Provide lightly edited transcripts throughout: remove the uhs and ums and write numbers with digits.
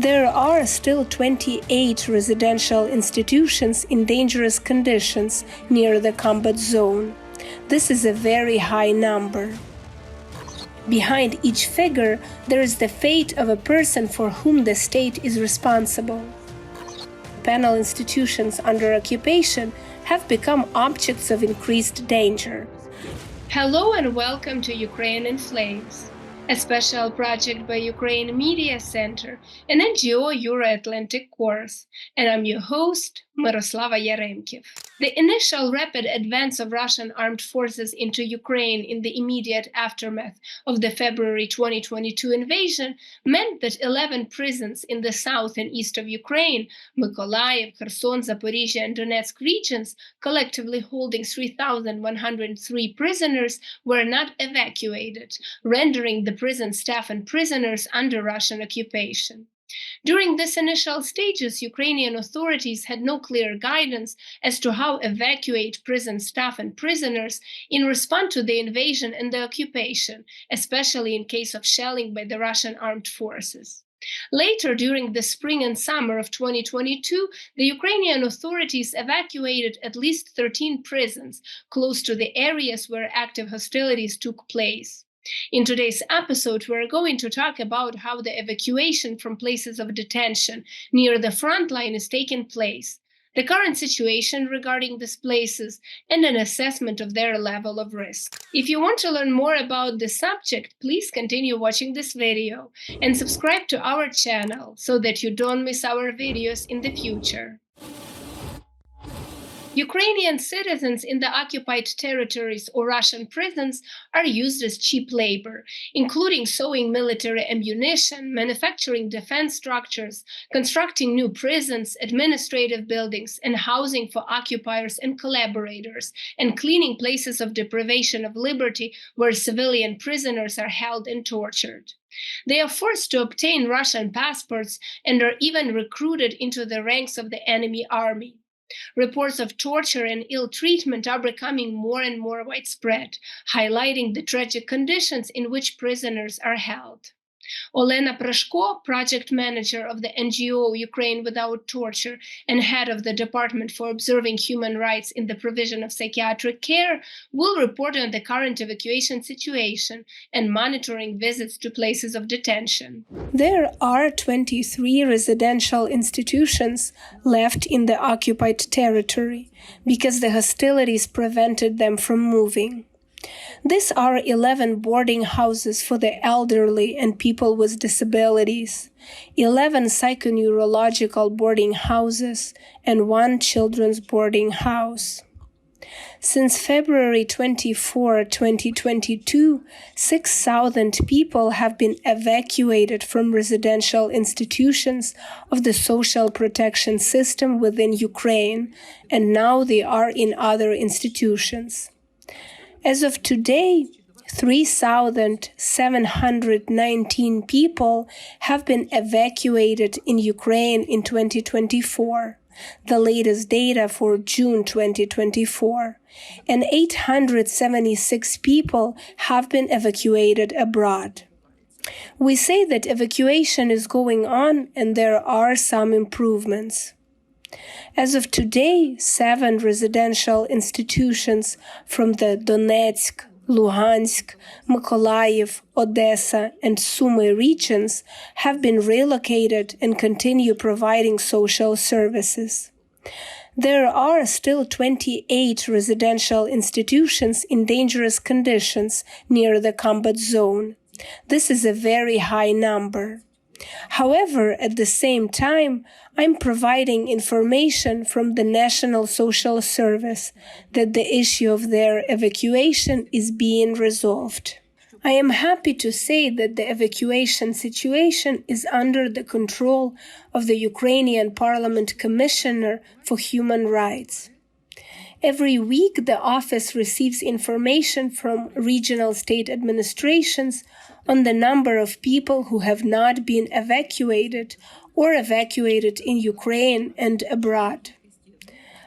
There are still 28 residential institutions in dangerous conditions near the combat zone. This is a very high number. Behind each figure, there is the fate of a person for whom the state is responsible. Penal institutions under occupation have become objects of increased danger. Hello and welcome to Ukraine in Flames, a special project by Ukraine Media Center, an NGO Euro-Atlantic course, and I'm your host, Myroslava Yaremkiv. The initial rapid advance of Russian armed forces into Ukraine in the immediate aftermath of the February 2022 invasion meant that 11 prisons in the south and east of Ukraine, Mykolaiv, Kherson, Zaporizhzhia, and Donetsk regions, collectively holding 3,103 prisoners, were not evacuated, rendering the prison staff and prisoners under Russian occupation. During this initial stages, Ukrainian authorities had no clear guidance as to how evacuate prison staff and prisoners in response to the invasion and the occupation, especially in case of shelling by the Russian armed forces. Later, during the spring and summer of 2022, the Ukrainian authorities evacuated at least 13 prisons close to the areas where active hostilities took place. In today's episode, we're going to talk about how the evacuation from places of detention near the front line is taking place, the current situation regarding these places, and an assessment of their level of risk. If you want to learn more about the subject, please continue watching this video and subscribe to our channel so that you don't miss our videos in the future. Ukrainian citizens in the occupied territories or Russian prisons are used as cheap labor, including sewing military ammunition, manufacturing defense structures, constructing new prisons, administrative buildings, and housing for occupiers and collaborators, and cleaning places of deprivation of liberty where civilian prisoners are held and tortured. They are forced to obtain Russian passports and are even recruited into the ranks of the enemy army. Reports of torture and ill treatment are becoming more and more widespread, highlighting the tragic conditions in which prisoners are held. Olena Prashko, project manager of the NGO Ukraine Without Torture and head of the Department for Observing Human Rights in the Provision of Psychiatric Care, will report on the current evacuation situation and monitoring visits to places of detention. There are 23 residential institutions left in the occupied territory because the hostilities prevented them from moving. These are 11 boarding houses for the elderly and people with disabilities, 11 psychoneurological boarding houses, and 1 children's boarding house. Since February 24, 2022, 6,000 people have been evacuated from residential institutions of the social protection system within Ukraine, and now they are in other institutions. As of today, 3,719 people have been evacuated in Ukraine in 2024, the latest data for June 2024, and 876 people have been evacuated abroad. We say that evacuation is going on and there are some improvements. As of today, 7 residential institutions from the Donetsk, Luhansk, Mykolaiv, Odessa, and Sumy regions have been relocated and continue providing social services. There are still 28 residential institutions in dangerous conditions near the combat zone. This is a very high number. However, at the same time, I'm providing information from the National Social Service that the issue of their evacuation is being resolved. I am happy to say that the evacuation situation is under the control of the Ukrainian Parliament Commissioner for Human Rights. Every week, the office receives information from regional state administrations on the number of people who have not been evacuated or evacuated in Ukraine and abroad.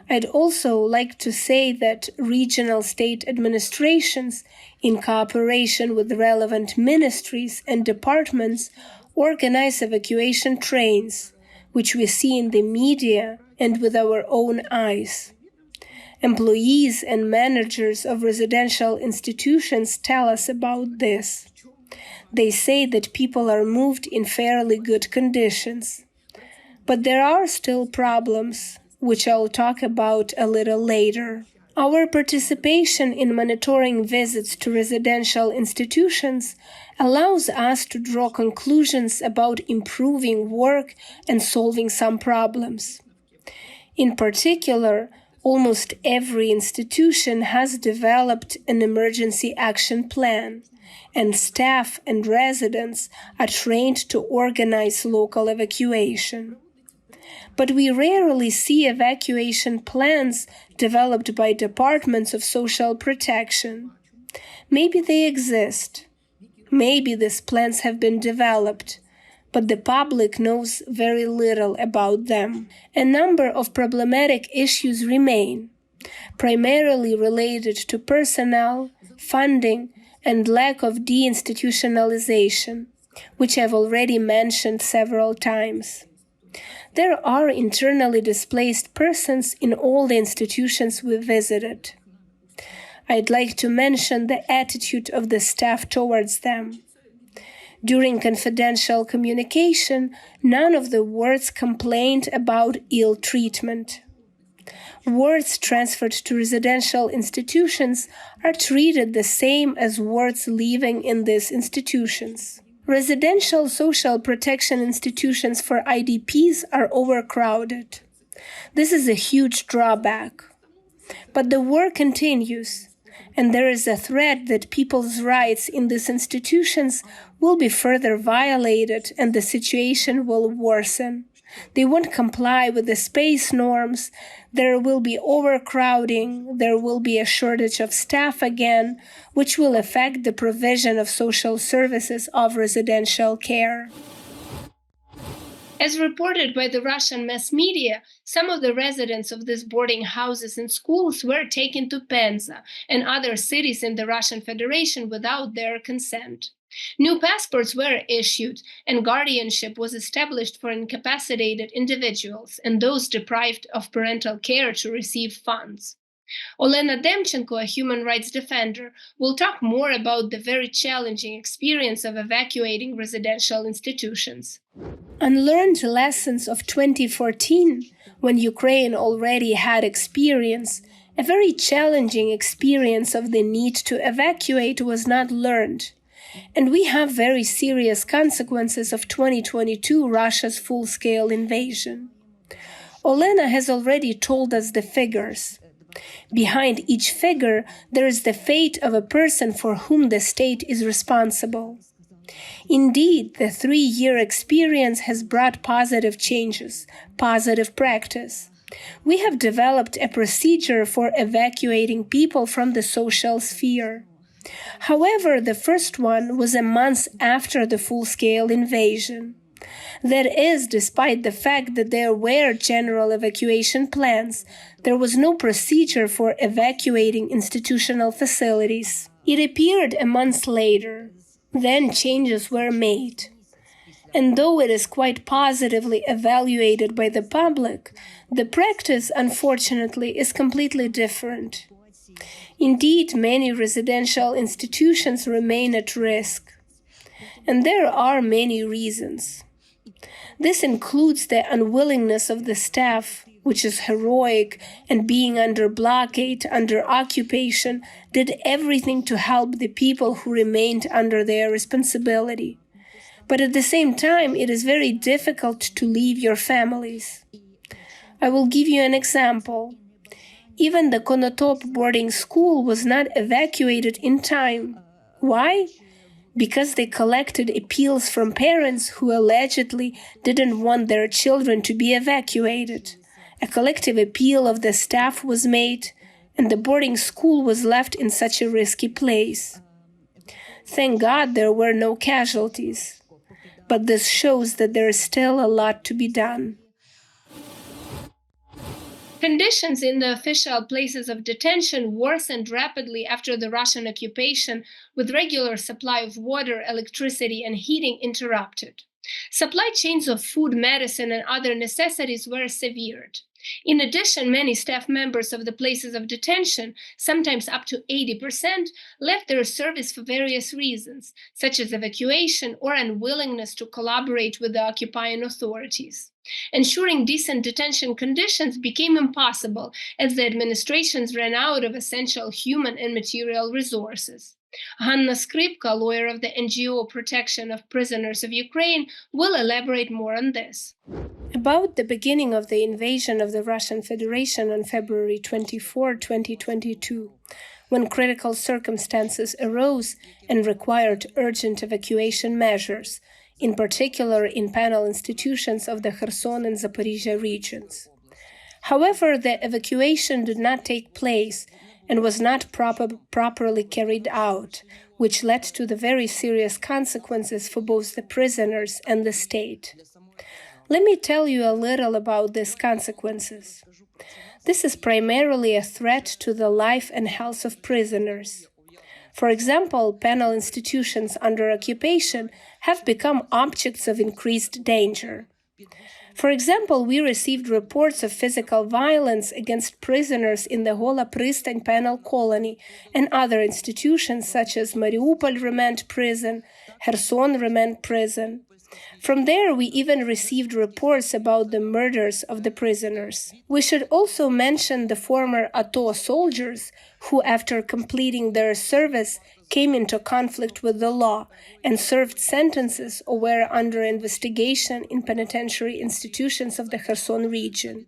I'd also like to say that regional state administrations, in cooperation with relevant ministries and departments, organize evacuation trains, which we see in the media and with our own eyes. Employees and managers of residential institutions tell us about this. They say that people are moved in fairly good conditions. But there are still problems, which I'll talk about a little later. Our participation in monitoring visits to residential institutions allows us to draw conclusions about improving work and solving some problems. In particular, almost every institution has developed an emergency action plan, and staff and residents are trained to organize local evacuation. But we rarely see evacuation plans developed by departments of social protection. Maybe they exist. Maybe these plans have been developed, but the public knows very little about them. A number of problematic issues remain, primarily related to personnel, funding, and lack of deinstitutionalization, which I've already mentioned several times. There are internally displaced persons in all the institutions we visited. I'd like to mention the attitude of the staff towards them. During confidential communication, none of the wards complained about ill treatment. Wards transferred to residential institutions are treated the same as wards living in these institutions. Residential social protection institutions for IDPs are overcrowded. This is a huge drawback. But the war continues, and there is a threat that people's rights in these institutions will be further violated and the situation will worsen. They won't comply with the space norms, there will be overcrowding, there will be a shortage of staff again, which will affect the provision of social services of residential care. As reported by the Russian mass media, some of the residents of these boarding houses and schools were taken to Penza and other cities in the Russian Federation without their consent. New passports were issued, and guardianship was established for incapacitated individuals and those deprived of parental care to receive funds. Olena Demchenko, a human rights defender, will talk more about the very challenging experience of evacuating residential institutions. Unlearned lessons of 2014, when Ukraine already had experience, a very challenging experience of the need to evacuate was not learned. And we have very serious consequences of 2022 Russia's full-scale invasion. Olena has already told us the figures. Behind each figure, there is the fate of a person for whom the state is responsible. Indeed, the 3-year experience has brought positive changes, positive practice. We have developed a procedure for evacuating people from the social sphere. However, the first one was a month after the full-scale invasion. That is, despite the fact that there were general evacuation plans, there was no procedure for evacuating institutional facilities. It appeared a month later. Then changes were made. And though it is quite positively evaluated by the public, the practice, unfortunately, is completely different. Indeed, many residential institutions remain at risk. And there are many reasons. This includes the unwillingness of the staff, which is heroic, and being under blockade, under occupation, did everything to help the people who remained under their responsibility. But at the same time, it is very difficult to leave your families. I will give you an example. Even the Konotop boarding school was not evacuated in time. Why? Because they collected appeals from parents who allegedly didn't want their children to be evacuated. A collective appeal of the staff was made, and the boarding school was left in such a risky place. Thank God there were no casualties, but this shows that there is still a lot to be done. Conditions in the official places of detention worsened rapidly after the Russian occupation, with regular supply of water, electricity, and heating interrupted. Supply chains of food, medicine, and other necessities were severed. In addition, many staff members of the places of detention, sometimes up to 80%, left their service for various reasons, such as evacuation or unwillingness to collaborate with the occupying authorities. Ensuring decent detention conditions became impossible as the administrations ran out of essential human and material resources. Hanna Skrypka, lawyer of the NGO Protection of Prisoners of Ukraine, will elaborate more on this. About the beginning of the invasion of the Russian Federation on February 24, 2022, when critical circumstances arose and required urgent evacuation measures, in particular in penal institutions of the Kherson and Zaporizhzhia regions. However, the evacuation did not take place and was not properly carried out, which led to the very serious consequences for both the prisoners and the state. Let me tell you a little about these consequences. This is primarily a threat to the life and health of prisoners. For example, penal institutions under occupation have become objects of increased danger. For example, we received reports of physical violence against prisoners in the Hola Pristan penal colony and other institutions such as Mariupol remand prison, Kherson remand prison. From there, we even received reports about the murders of the prisoners. We should also mention the former ATO soldiers who, after completing their service, came into conflict with the law and served sentences or were under investigation in penitentiary institutions of the Kherson region.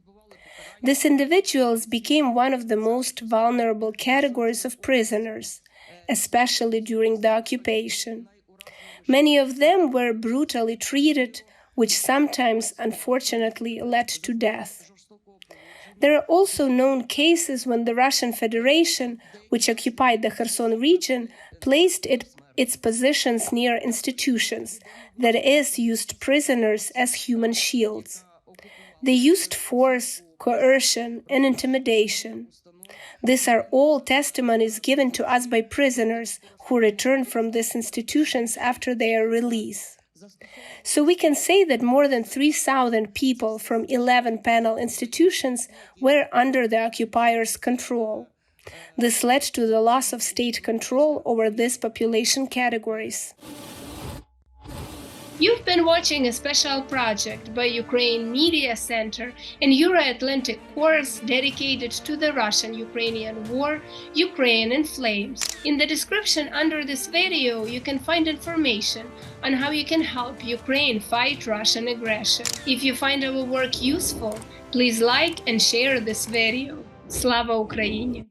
These individuals became one of the most vulnerable categories of prisoners, especially during the occupation. Many of them were brutally treated, which sometimes, unfortunately, led to death. There are also known cases when the Russian Federation, which occupied the Kherson region, placed its positions near institutions, that is, used prisoners as human shields. They used force, coercion, and intimidation. These are all testimonies given to us by prisoners who return from these institutions after their release. So we can say that more than 3,000 people from 11 penal institutions were under the occupiers' control. This led to the loss of state control over these population categories. You've been watching a special project by Ukraine Media Center and Euro-Atlantic course dedicated to the Russian-Ukrainian war, Ukraine in Flames. In the description under this video, you can find information on how you can help Ukraine fight Russian aggression. If you find our work useful, please like and share this video. Slava Ukraini!